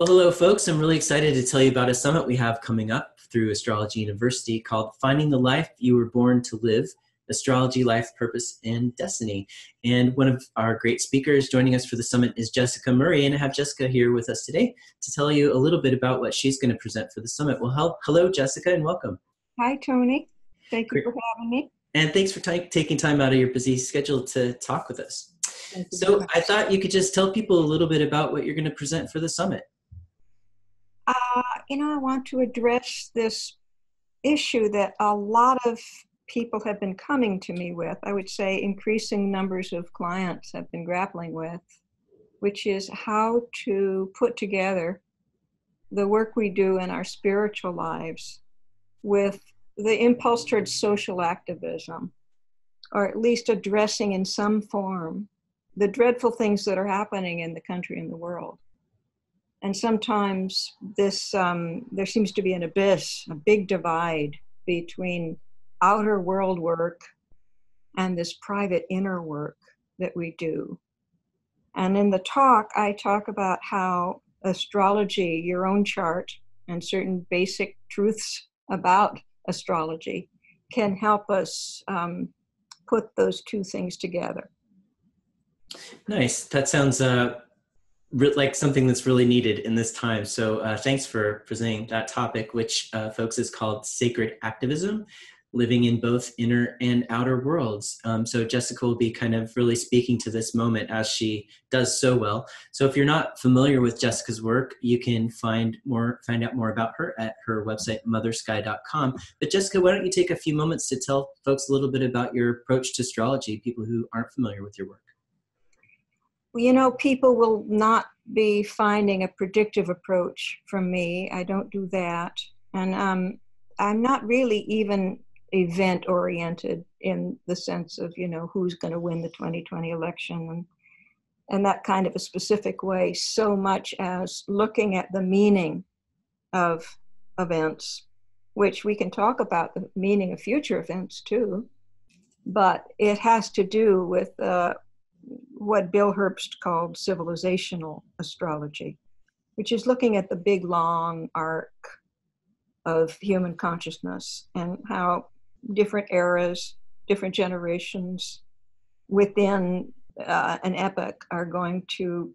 Well, hello, folks. I'm really excited to tell you about a summit we have coming up through Astrology University called Finding the Life You Were Born to Live, Astrology, Life, Purpose, and Destiny. And one of our great speakers joining us for the summit is Jessica Murray, and I have Jessica here with us today to tell you a little bit about what she's going to present for the summit. Well, hello, Jessica, and welcome. Hi, Tony. Thank you Great. for having me. And thanks for taking time out of your busy schedule to talk with us. So I thought you could just tell people a little bit about what you're going to present for the summit. I want to address this issue that a lot of people have been coming to me with. I would say increasing numbers of clients have been grappling with, which is how to put together the work we do in our spiritual lives with the impulse towards social activism, or at least addressing in some form the dreadful things that are happening in the country and the world. And sometimes this, there seems to be an abyss, a big divide between outer world work and this private inner work that we do. And in the talk, I talk about how astrology, your own chart, and certain basic truths about astrology can help us put those two things together. Nice. That sounds like something that's really needed in this time. So thanks for presenting that topic, which folks is called Sacred Activism, living in both inner and outer worlds. So Jessica will be kind of really speaking to this moment as she does so well. So if you're not familiar with Jessica's work, you can find out more about her at her website, mothersky.com. But Jessica, why don't you take a few moments to tell folks a little bit about your approach to astrology, people who aren't familiar with your work. People will not be finding a predictive approach from me. I don't do that. And I'm not really even event-oriented in the sense of, who's going to win the 2020 election and that kind of a specific way, so much as looking at the meaning of events, which we can talk about the meaning of future events too, but it has to do with what Bill Herbst called civilizational astrology, which is looking at the big, long arc of human consciousness and how different eras, different generations within an epoch are going to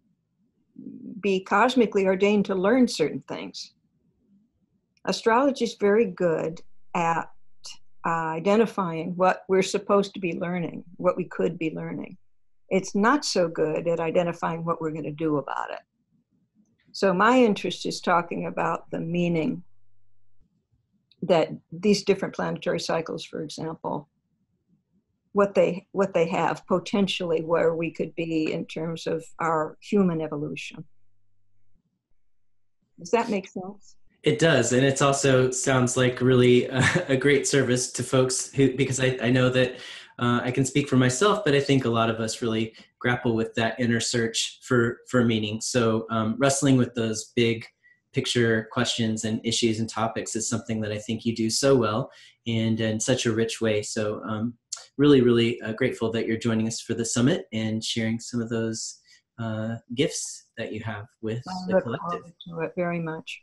be cosmically ordained to learn certain things. Astrology is very good at identifying what we're supposed to be learning, what we could be learning. It's not so good at identifying what we're going to do about it. So my interest is talking about the meaning that these different planetary cycles, for example, what they have potentially, where we could be in terms of our human evolution. Does that make sense? It does, and it also sounds like really a great service to folks because I know that I can speak for myself, but I think a lot of us really grapple with that inner search for meaning. So wrestling with those big picture questions and issues and topics is something that I think you do so well and in such a rich way. So really, really grateful that you're joining us for the summit and sharing some of those gifts that you have with the collective. I look forward to it very much.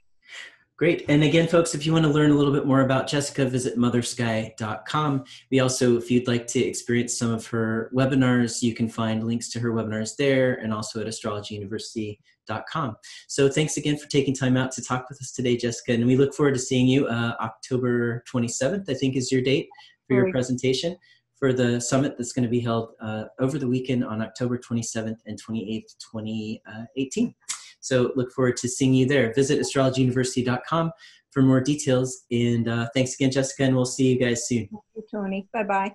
Great. And again, folks, if you want to learn a little bit more about Jessica, visit mothersky.com. We also, if you'd like to experience some of her webinars, you can find links to her webinars there and also at astrologyuniversity.com. So thanks again for taking time out to talk with us today, Jessica. And we look forward to seeing you October 27th, I think is your date for your presentation for the summit that's going to be held over the weekend on October 27th and 28th, 2018. So look forward to seeing you there. Visit astrologyuniversity.com for more details. And thanks again, Jessica, and we'll see you guys soon. Thank you, Tony. Bye-bye.